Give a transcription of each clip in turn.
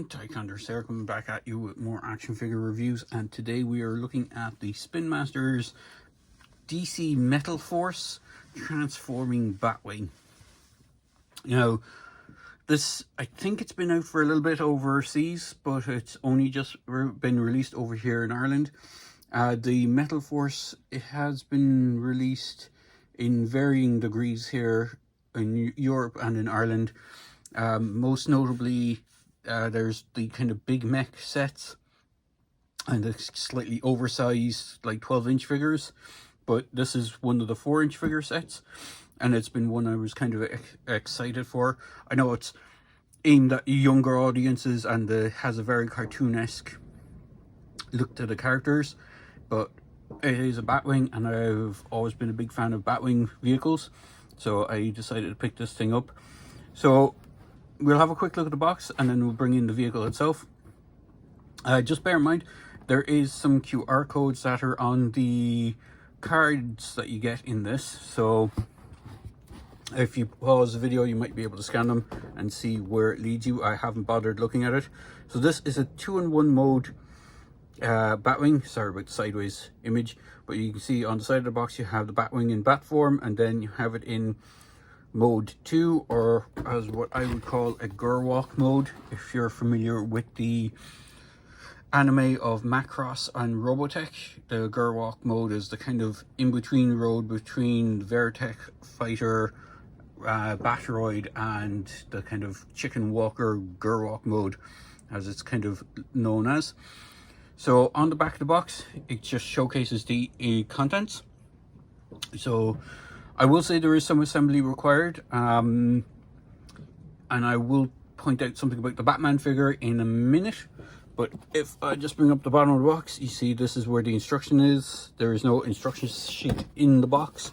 Tycondrius here, coming back at you with more action figure reviews, and today we are looking at the Spinmasters DC Metal Force transforming Batwing. You know, this, I think it's been out for a little bit overseas, but it's only just been released over here in Ireland. The Metal Force, it has been released in varying degrees here in Europe and in Ireland. Most notably, there's the kind of big mech sets and the slightly oversized like 12-inch figures, but this is one of the 4-inch figure sets, and it's been one I was kind of excited for. I know it's aimed at younger audiences and has a very cartoonesque look to the characters, but it is a Batwing, and I've always been a big fan of Batwing vehicles, so I decided to pick this thing up. So we'll have a quick look at the box and then we'll bring in the vehicle itself. Just bear in mind, there is some QR codes that are on the cards that you get in this. So if you pause the video, you might be able to scan them and see where it leads you. I haven't bothered looking at it. So this is a 2-in-1 mode Batwing. Sorry about the sideways image, but you can see on the side of the box you have the Batwing in bat form, and then you have it in mode 2, or as what I would call a Gerwalk mode, if you're familiar with the anime of Macross and Robotech. The Gerwalk mode is the kind of in-between road between Veritech Fighter, Batroid, and the kind of Chicken Walker Gerwalk mode, as it's kind of known as. So on the back of the box, it just showcases the contents. So I will say there is some assembly required, and I will point out something about the Batman figure in a minute. But if I just bring up the bottom of the box, you see this is where the instruction is. There is no instruction sheet in the box,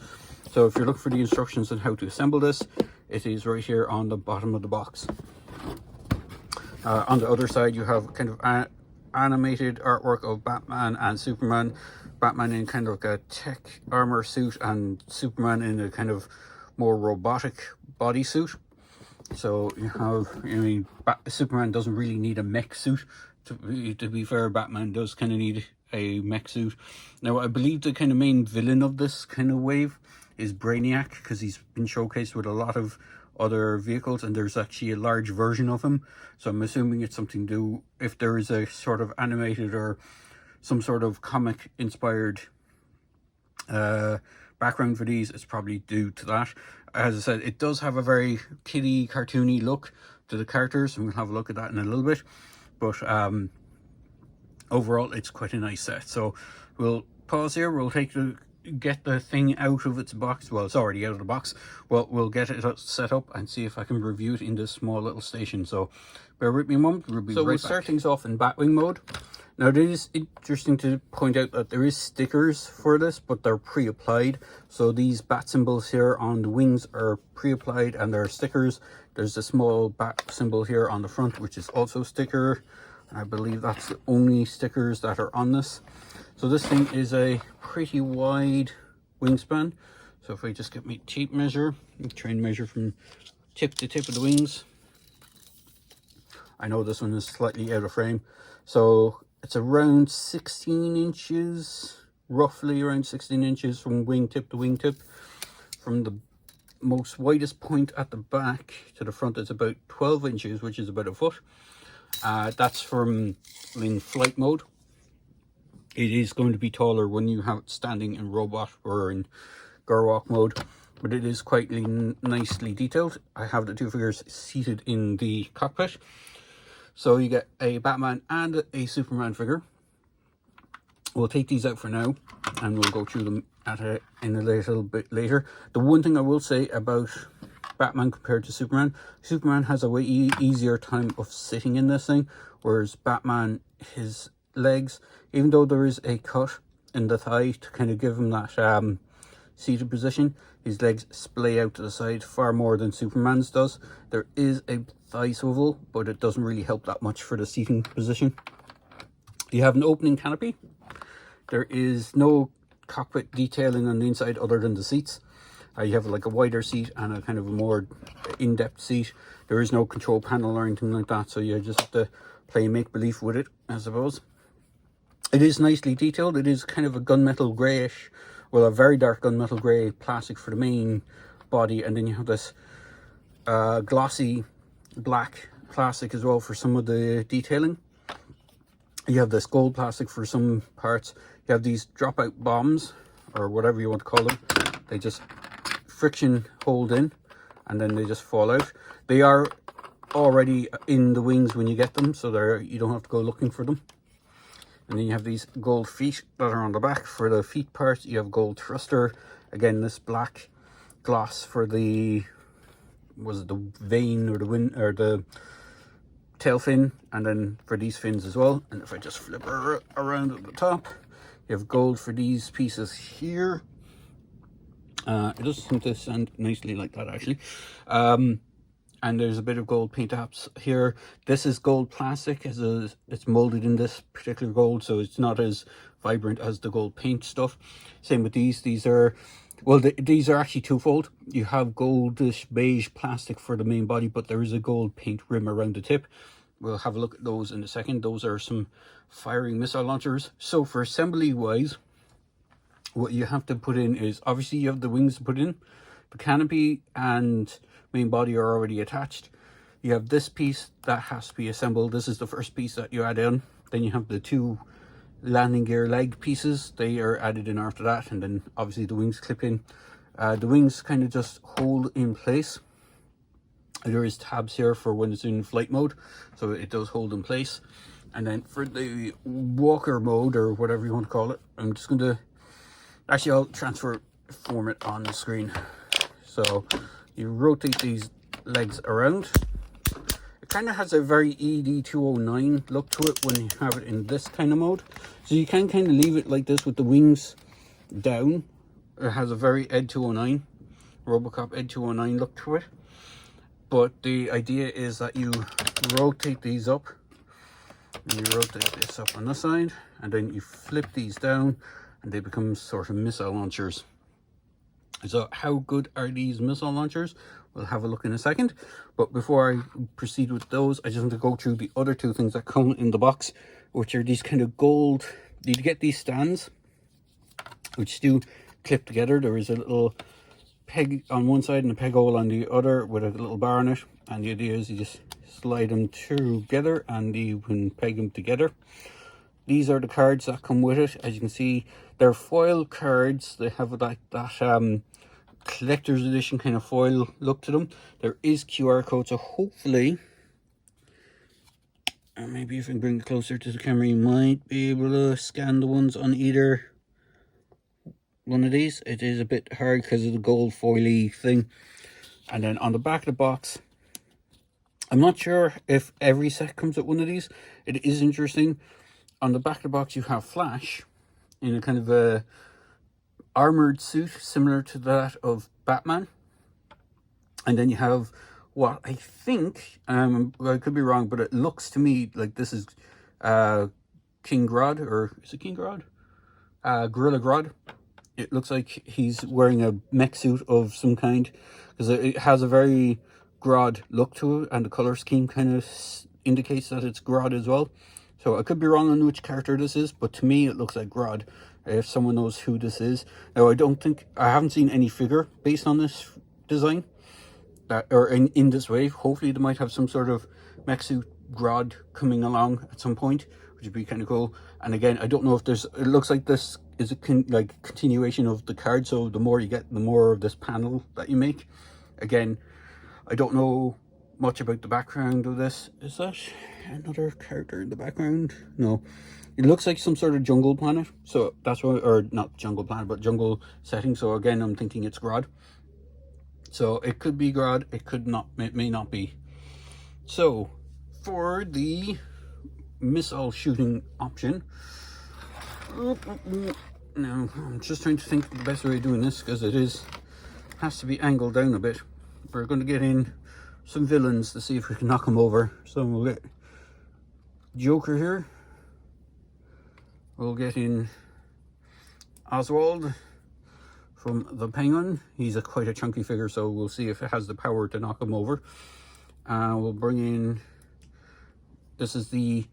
so if you're looking for the instructions on how to assemble this, it is right here on the bottom of the box. On the other side, you have kind of animated artwork of Batman and Superman. Batman in kind of like a tech armor suit, and Superman in a kind of more robotic bodysuit. So you have, I mean, Superman doesn't really need a mech suit. To be fair, Batman does kind of need a mech suit. Now, I believe the kind of main villain of this kind of wave is Brainiac, because he's been showcased with a lot of other vehicles, and there's actually a large version of him. So I'm assuming it's something to do, if there is a sort of animated or some sort of comic inspired background for these, it's probably due to that. As I said, it does have a very kiddie, cartoony look to the characters, and we'll have a look at that in a little bit. But overall, it's quite a nice set. So we'll pause here. We'll get the thing out of its box. Well, it's already out of the box. Well, we'll get it set up and see if I can review it in this small little station. So bear with me a moment. We'll be right back. So we'll start things off in Batwing mode. Now, it is interesting to point out that there is stickers for this, but they're pre-applied. So these bat symbols here on the wings are pre-applied, and there are stickers. There's a small bat symbol here on the front, which is also sticker. I believe that's the only stickers that are on this. So this thing is a pretty wide wingspan. So if I just get my tape measure, and try and measure from tip to tip of the wings. I know this one is slightly out of frame. So it's around 16 inches, roughly around 16 inches from wingtip to wingtip. From the most widest point at the back to the front, it's about 12 inches, which is about a foot. That's from in flight mode. It is going to be taller when you have it standing in robot or in Gerwalk mode, but it is quite nicely detailed. I have the two figures seated in the cockpit. So you get a Batman and a Superman figure. We'll take these out for now, and we'll go through them in a little bit later. The one thing I will say about Batman compared to Superman, Superman has a way easier time of sitting in this thing, whereas Batman, his legs, even though there is a cut in the thigh to kind of give him that seated position, his legs splay out to the side far more than Superman's does. There is a thigh swivel, but it doesn't really help that much for the seating position. You have an opening canopy. There is no cockpit detailing on the inside other than the seats. You have like a wider seat and a kind of a more in-depth seat. There is no control panel or anything like that, so you just have to play make-believe with it, I suppose. It is nicely detailed. It is kind of a gunmetal greyish, well, a very dark gunmetal grey plastic for the main body, and then you have this glossy black plastic as well for some of the detailing. You have this gold plastic for some parts. You have these dropout bombs, or whatever you want to call them. They just friction hold in, and then they just fall out. They are already in the wings when you get them, so you don't have to go looking for them. And then you have these gold feet that are on the back. For the feet part, you have gold thruster. Again, this black gloss for the, was it the vane or the tail fin, and then for these fins as well. And if I just flip her around at the top, you have gold for these pieces here. It does seem to sound nicely like that, actually. And there's a bit of gold paint apps here. This is gold plastic, it's molded in this particular gold, so it's not as vibrant as the gold paint stuff. Same with these. These are, well, these are actually twofold. You have goldish beige plastic for the main body, but there is a gold paint rim around the tip. We'll have a look at those in a second. Those are some firing missile launchers. So for assembly wise, what you have to put in is, obviously you have the wings to put in. The canopy and main body are already attached. You have this piece that has to be assembled. This is the first piece that you add in. Then you have the two landing gear leg pieces. They are added in after that, and then obviously the wings clip in. The wings kind of just hold in place. There is tabs here for when it's in flight mode, so it does hold in place. And then for the walker mode, or whatever you want to call it, I'm just going to, actually I'll transfer format on the screen. So you rotate these legs around. It kind of has a very ED209 look to it when you have it in this kind of mode. So you can kind of leave it like this with the wings down. It has a very Ed 209, Robocop Ed 209 look to it. But the idea is that you rotate these up. And you rotate this up on this side, and then you flip these down, and they become sort of missile launchers. So how good are these missile launchers? We'll have a look in a second. But before I proceed with those, I just want to go through the other two things that come in the box, which are these kind of gold. You get these stands, which do clip together. There is a little peg on one side and a peg hole on the other with a little bar on it. And the idea is you just slide them together and you can peg them together. These are the cards that come with it. As you can see, they're foil cards. They have that collector's edition kind of foil look to them. There is QR code, so hopefully, maybe if I bring it closer to the camera, you might be able to scan the ones on either one of these. It is a bit hard because of the gold foily thing. And then on the back of the box, I'm not sure if every set comes with one of these. It is interesting. On the back of the box, you have Flash in a kind of a armored suit similar to that of Batman. And then you have what I think, I could be wrong, but it looks to me like this is King Grodd, or is it King Grodd? Gorilla Grodd. It looks like he's wearing a mech suit of some kind, because it has a very Grodd look to it, and the color scheme kind of indicates that it's Grodd as well. So I could be wrong on which character this is, but to me it looks like Grodd, if someone knows who this is. Now I haven't seen any figure based on this design, or in this way. Hopefully they might have some sort of mech suit Grodd coming along at some point, which would be kind of cool. And again, I don't know if there's, it looks like this is a continuation of the card, so the more you get, the more of this panel that you make. Again, I don't know much about the background of this. Is that another character in the background? No, it looks like some sort of jungle planet, so that's why, or not jungle planet, but jungle setting. So again, I'm thinking it's Grodd. So it could be Grodd, it could not, it may not be. So for the missile shooting option, now I'm just trying to think of the best way of doing this, because it has to be angled down a bit. We're going to get in some villains to see if we can knock them over. So we'll get Joker here. we'll get in Oswald from the Penguin. He's quite a chunky figure, so we'll see if it has the power to knock him over. We'll bring in, this is the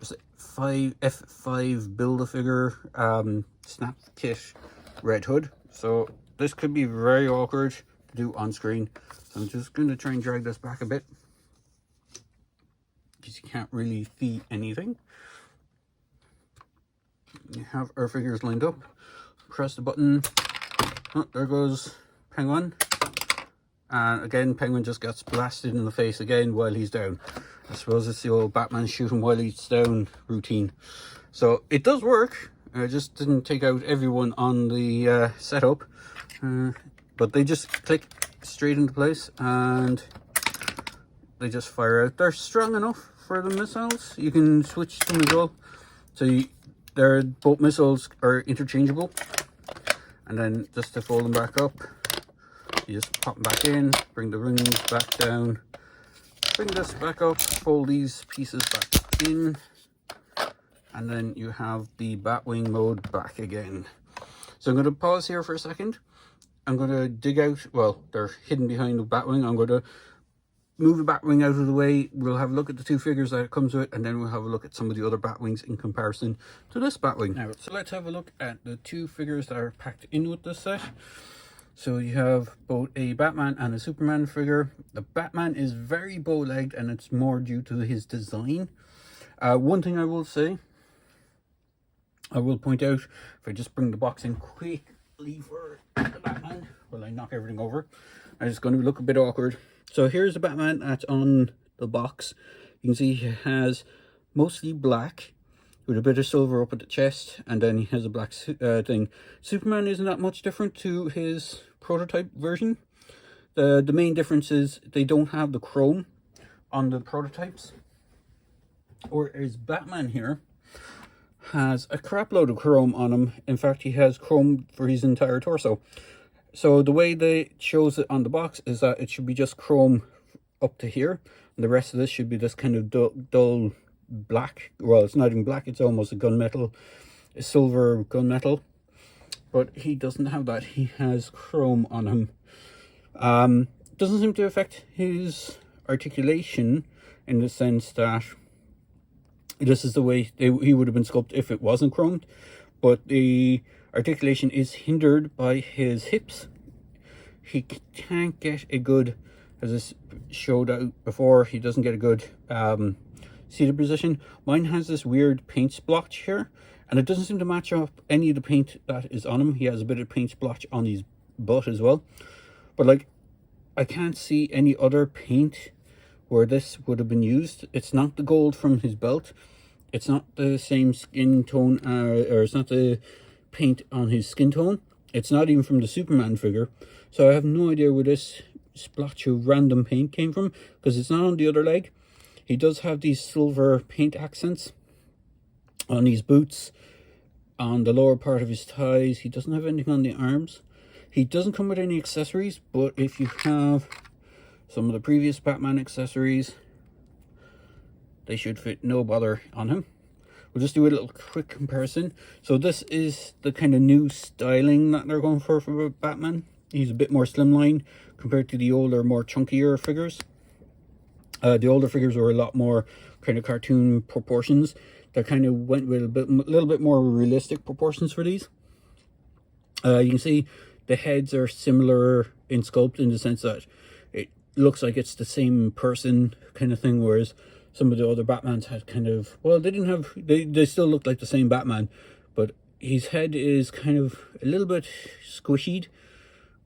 F5 Build-A-Figure Snap Kit Red Hood. So this could be very awkward to do on screen. So I'm just going to try and drag this back a bit, because you can't really see anything. You have our figures lined up. Press the button. Oh, there goes Penguin. And again, Penguin just gets blasted in the face again while he's down. I suppose it's the old Batman shoot him while he's down routine. So it does work. I just didn't take out everyone on the setup. But they just click straight into place and they just fire out. They're strong enough for the missiles. You can switch them as well. So both missiles are interchangeable. And then just to fold them back up, you just pop them back in, bring the rings back down, bring this back up, fold these pieces back in, and then you have the Batwing mode back again. So I'm going to pause here for a second. I'm going to dig out, well, they're hidden behind the Batwing. I'm going to move the Batwing out of the way. We'll have a look at the two figures that it comes with, and then we'll have a look at some of the other Batwings in comparison to this Batwing. Now, so let's have a look at the two figures that are packed in with this set. So you have both a Batman and a Superman figure. The Batman is very bow-legged, and it's more due to his design. One thing I will say, I will point out, if I just bring the box in quickly for the Batman, while I knock everything over, and it's going to look a bit awkward. So here's the Batman that's on the box. You can see he has mostly black with a bit of silver up at the chest, and then he has a black thing. Superman isn't that much different to his prototype version. The main difference is they don't have the chrome on the prototypes. Whereas Batman here has a crap load of chrome on him. In fact, he has chrome for his entire torso. So the way they shows it on the box is that it should be just chrome up to here, and the rest of this should be this kind of dull black. Well, it's not even black, it's almost a gunmetal, a silver gunmetal, but he doesn't have that. He has chrome on him. Doesn't seem to affect his articulation in the sense that this is the way he would have been sculpted if it wasn't chromed, but the articulation is hindered by his hips. He can't get a good, as I showed out before, he doesn't get a good seated position. Mine has this weird paint splotch here, and it doesn't seem to match up any of the paint that is on him. He has a bit of paint splotch on his butt as well, but like, I can't see any other paint where this would have been used. It's not the gold from his belt, it's not the same skin tone, or it's not the paint on his skin tone, it's not even from the Superman figure. So I have no idea where this splotch of random paint came from, because it's not on the other leg. He does have these silver paint accents on his boots, on the lower part of his thighs. He doesn't have anything on the arms. He doesn't come with any accessories, but if you have some of the previous Batman accessories, they should fit no bother on him. We'll just do a little quick comparison. So this is the kind of new styling that they're going for Batman. He's a bit more slimline compared to the older, more chunkier figures. The older figures were a lot more kind of cartoon proportions. They kind of went with a little bit more realistic proportions for these. You can see the heads are similar in sculpt, in the sense that it looks like it's the same person kind of thing, whereas some of the other Batmans had kind of, well, they didn't have, they still looked like the same Batman, but his head is kind of a little bit squishied,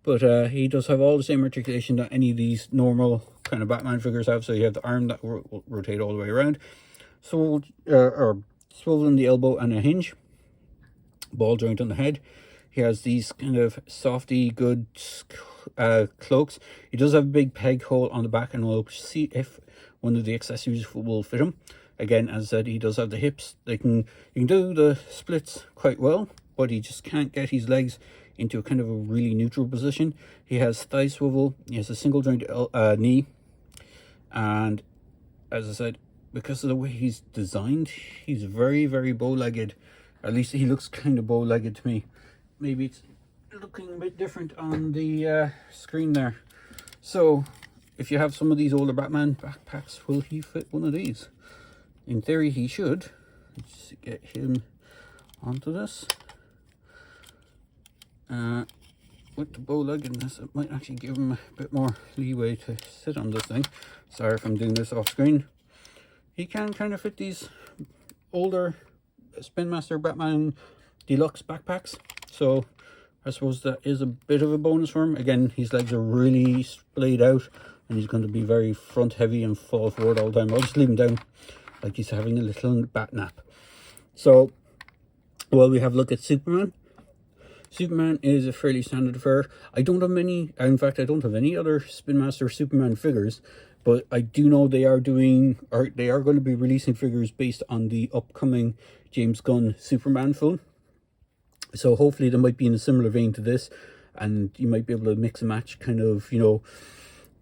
but he does have all the same articulation that any of these normal kind of Batman figures have. So you have the arm that will rotate all the way around, so or swivel in the elbow and a hinge, ball joint on the head. He has these kind of softy good cloaks. He does have a big peg hole on the back, and we'll see if one of the accessories will fit him. Again, as I said, he does have the hips. You can do the splits quite well, but he just can't get his legs into a kind of a really neutral position. He has thigh swivel. He has a single joint knee, and as I said, because of the way he's designed, he's very, very bow-legged At least he looks kind of bow-legged to me. Maybe it's looking a bit different on the screen there. So, if you have some of these older Batman backpacks, will he fit one of these? In theory, he should. Let's get him onto this. With the bow-leggedness, it might actually give him a bit more leeway to sit on this thing. Sorry if I'm doing this off screen. He can kind of fit these older Spinmaster Batman Deluxe backpacks, so I suppose that is a bit of a bonus for him. Again, his legs are really splayed out, and he's going to be very front heavy and fall forward all the time. I'll just leave him down like he's having a little bat nap. So, while we have a look at Superman. Superman is a fairly standard affair. I don't have many, in fact I don't have any other Spinmaster Superman figures, but I do know they are going to be releasing figures based on the upcoming James Gunn Superman film. So hopefully they might be in a similar vein to this, and you might be able to mix and match, kind of, you know,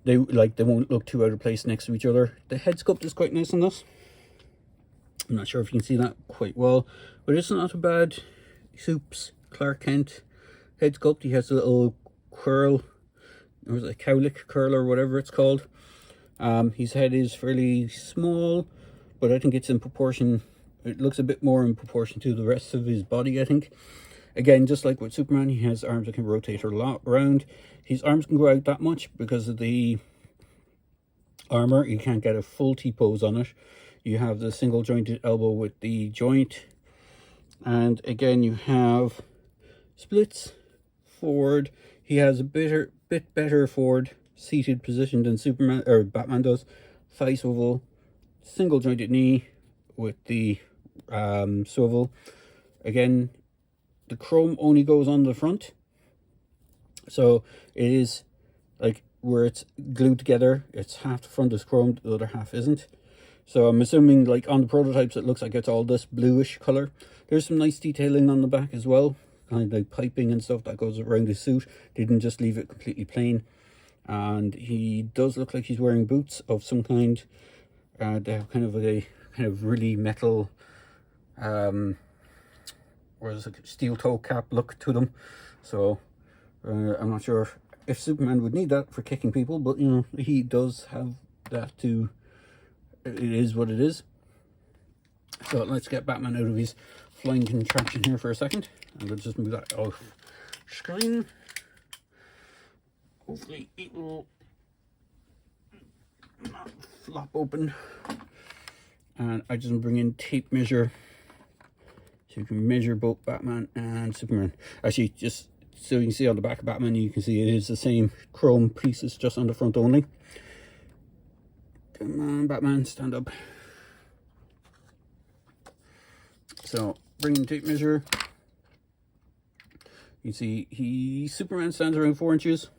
they won't look too out of place next to each other. The head sculpt is quite nice on this. I'm not sure if you can see that quite well, but it's not too bad. Soup's Clark Kent head sculpt. He has a little curl, or is it a cowlick curl or whatever it's called. His head is fairly small, but I think it's in proportion. It looks a bit more in proportion to the rest of his body, I think. Again, just like with Superman, he has arms that can rotate a lot around. His arms can go out that much because of the armor. You can't get a full T-pose on it. You have the single jointed elbow with the joint, and again you have splits forward. He has a bit better forward seated position than Superman or Batman does. Thigh swivel, single jointed knee with the swivel. Again, the chrome only goes on the front, so it is like where it's glued together, it's half the front is chromed, the other half isn't. So I'm assuming, like on the prototypes, it looks like it's all this bluish color. There's some nice detailing on the back as well, kind of like piping and stuff that goes around his suit. They didn't just leave it completely plain. And he does look like he's wearing boots of some kind. They have kind of really metal, or is it steel toe cap look to them. So I'm not sure if Superman would need that for kicking people, but you know, he does have that too. It is what it is. So let's get Batman out of his flying contraption here for a second, and let's just move that off screen. Hopefully it will not flop open. And I just bring in tape measure so you can measure both Batman and Superman. Actually, just so you can see on the back of Batman, you can see it is the same chrome pieces, just on the front only. Come on, Batman, stand up. So, bring in tape measure. You see, Superman stands around 4 inches.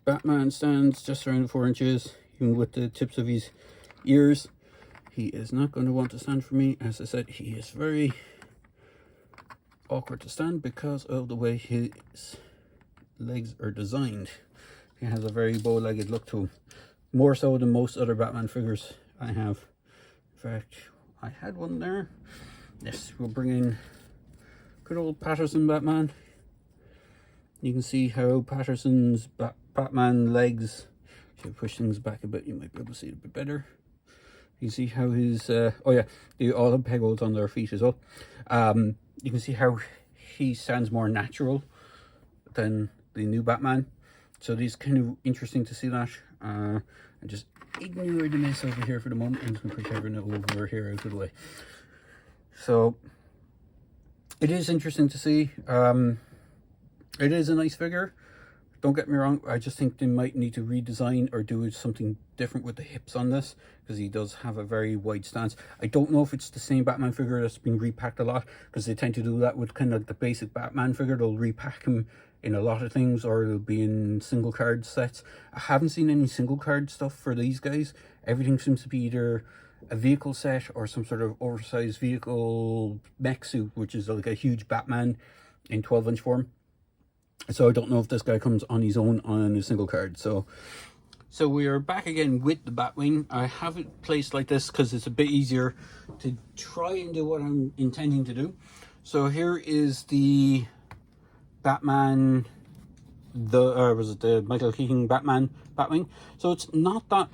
Batman stands just around 4 inches, even with the tips of his ears. He is not going to want to stand for me. As I said, he is very awkward to stand because of the way his legs are designed. He has a very bow-legged look to him, more so than most other Batman figures I have. In fact, I had one there. Yes, we'll bring in good old Patterson Batman. You can see how Patterson's Batman legs, if you push things back a bit, you might be able to see it a bit better. You see how his, oh yeah, they all have peg holes on their feet as well. You can see how he stands more natural than the new Batman. So it is kind of interesting to see that. And just ignore the mess over here for the moment. I'm just going to push everything over here out of the way. So it is interesting to see. It is a nice figure. Don't get me wrong, I just think they might need to redesign or do something different with the hips on this, because he does have a very wide stance. I don't know if it's the same Batman figure that's been repacked a lot, because they tend to do that with kind of the basic Batman figure. They'll repack him in a lot of things, or it'll be in single card sets. I haven't seen any single card stuff for these guys. Everything seems to be either a vehicle set or some sort of oversized vehicle mech suit, which is like a huge Batman in 12-inch form. So I don't know if this guy comes on his own on a single card. So So we are back again with the Batwing. I have it placed like this because it's a bit easier to try and do what I'm intending to do. So here is the Batman, was it the Michael Keaton Batwing? So it's not that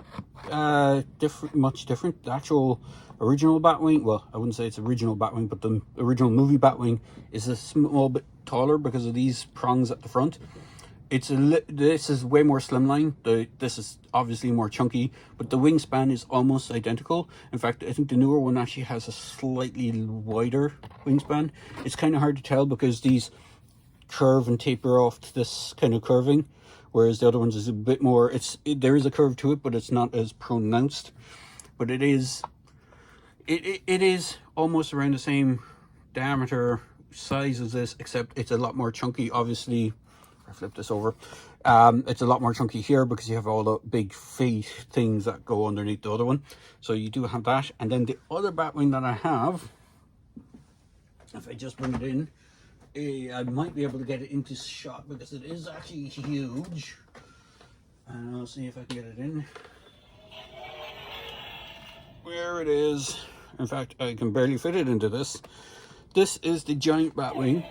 much different. The actual original Batwing, well, I wouldn't say it's original Batwing, but the original movie Batwing is a small bit taller because of these prongs at the front. This is way more slimline. This is obviously more chunky, but the wingspan is almost identical. In fact, I think the newer one actually has a slightly wider wingspan. It's kind of hard to tell because these curve and taper off to this kind of curving, whereas the other ones is a bit more. There is a curve to it, but it's not as pronounced. But it is almost around the same diameter size as this, except it's a lot more chunky. Obviously, I flip this over, it's a lot more chunky here because you have all the big feet things that go underneath the other one. So you do have that. And then the other Batwing that I have, if I just bring it in, I might be able to get it into shot because it is actually huge. And I'll see if I can get it in. Where it is. In fact, I can barely fit it into this. This is the giant Batwing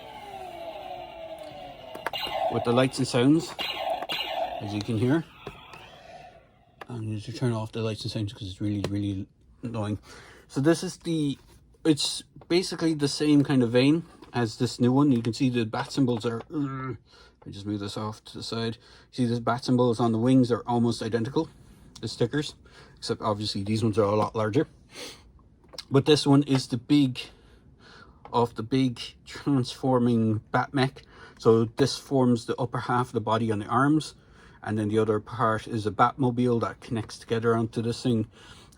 with the lights and sounds, as you can hear. I'm going to turn off the lights and sounds because it's really, really annoying. So this is it's basically the same kind of vein as this new one. You can see the bat symbols are, I just move this off to the side. See the bat symbols on the wings are almost identical, the stickers, except obviously these ones are a lot larger. But this one is the big transforming bat mech. So this forms the upper half of the body on the arms, and then the other part is a Batmobile that connects together onto this thing.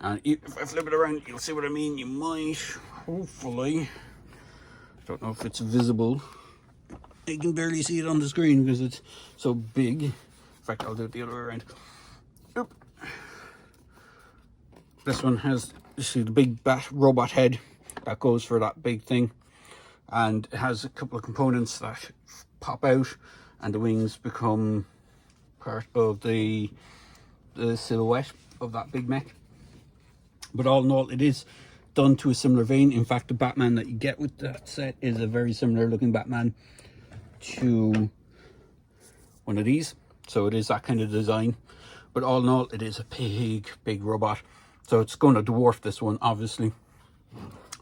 And if I flip it around, you'll see what I mean. You might, hopefully, don't know if it's visible. You can barely see it on the screen because it's so big. In fact, I'll do it the other way around. Oop. This one has, you see the big bat robot head that goes for that big thing, and it has a couple of components that pop out, and the wings become part of the silhouette of that big mech. But all in all, it is done to a similar vein. In fact, the Batman that you get with that set is a very similar looking Batman to one of these, so it is that kind of design. But all in all, it is a big robot, so it's going to dwarf this one obviously,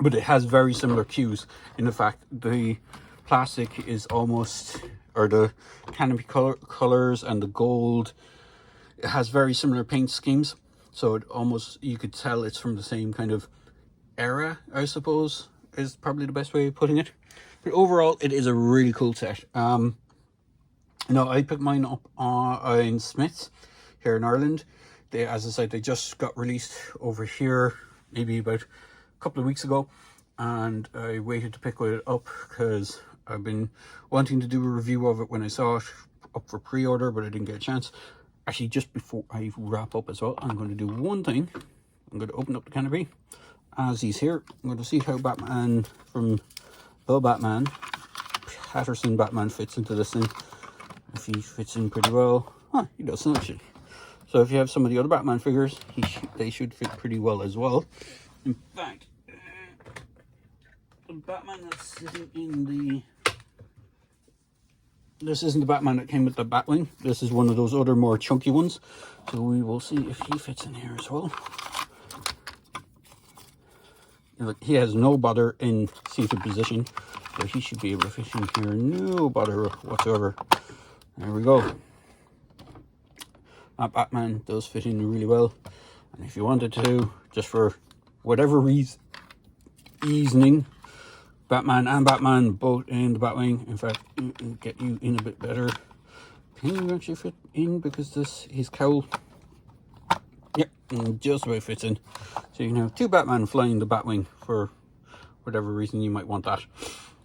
but it has very similar cues in the fact the plastic is almost, or the canopy colors and the gold, it has very similar paint schemes, so it almost, you could tell it's from the same kind of era, I suppose, is probably the best way of putting it. But overall, it is a really cool set. I picked mine up in Smith's here in Ireland. They, as I said, they just got released over here maybe about a couple of weeks ago, and I waited to pick it up because I've been wanting to do a review of it when I saw it up for pre-order, but I didn't get a chance. Actually, just before I wrap up as well, I'm going to do one thing. I'm going to open up the canopy as he's here. I'm going to see how Batman from the Batman, Patterson Batman, fits into this thing. If he fits in pretty well. He does, actually. So if you have some of the other Batman figures, they should fit pretty well as well. In fact, the Batman that's sitting in the... This isn't the Batman that came with the Batwing. This is one of those other more chunky ones. So we will see if he fits in here as well. Look, he has no bother in seated position, so he should be able to fit in here. No bother whatsoever. There we go. That Batman does fit in really well. And if you wanted to, just for whatever reasoning, Batman and Batman both in the Batwing. In fact, get you in a bit better. Can you actually fit in because his cowl? Yep, just about fits in. So you can have two Batman flying the Batwing for whatever reason you might want that.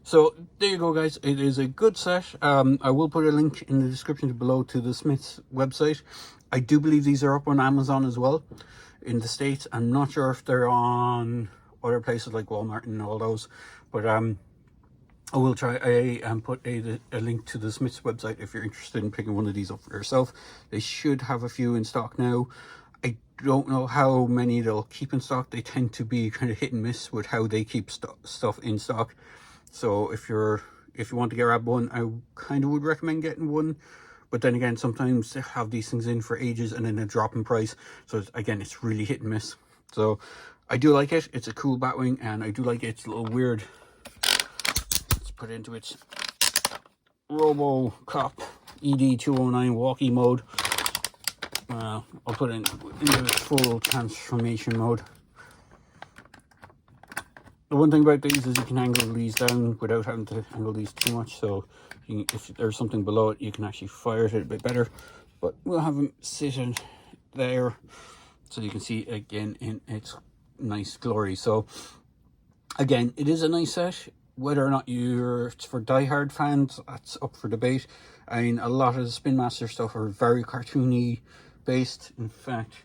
So there you go, guys. It is a good set. I will put a link in the description below to the Smith's website. I do believe these are up on Amazon as well in the States. I'm not sure if they're on other places like Walmart and all those, but I will try and put a link to the Smith's website if you're interested in picking one of these up for yourself. They should have a few in stock now. I don't know how many they'll keep in stock. They tend to be kind of hit and miss with how they keep stuff in stock. So if you want to grab one, I kind of would recommend getting one. But then again, sometimes they have these things in for ages and then a drop in price. So again, it's really hit and miss. So I do like it. It's a cool Batwing, and I do like it. It's a little weird. Let's put it into its RoboCop ED209 walkie mode. I'll put it into its full transformation mode. The one thing about these is you can angle these down without having to angle these too much. So if there's something below it, you can actually fire it a bit better. But we'll have them sitting there so you can see it again in its nice glory. So again, it is a nice set. Whether or not it's for diehard fans, that's up for debate. I mean, a lot of the Spin Master stuff are very cartoony based. In fact,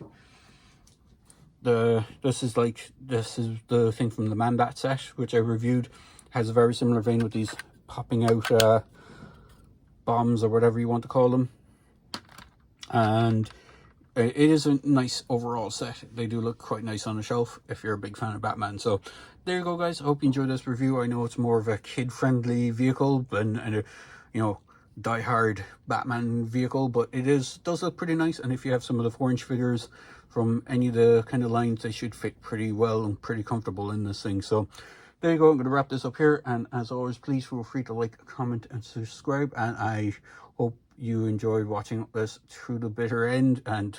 this is the thing from the Mandat set, which I reviewed, has a very similar vein with these popping out bombs or whatever you want to call them. And it is a nice overall set. They do look quite nice on the shelf if you're a big fan of Batman. So there you go, guys. I hope you enjoyed this review. I know it's more of a kid-friendly vehicle and a, you know, die-hard Batman vehicle, but it does look pretty nice. And if you have some of the 4-inch figures from any of the kind of lines, they should fit pretty well and pretty comfortable in this thing. So there you go. I'm going to wrap this up here. And as always, please feel free to like, comment, and subscribe. And I hope you enjoyed watching this through the bitter end and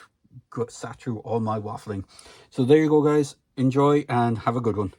sat through all my waffling. So there you go, guys. Enjoy and have a good one.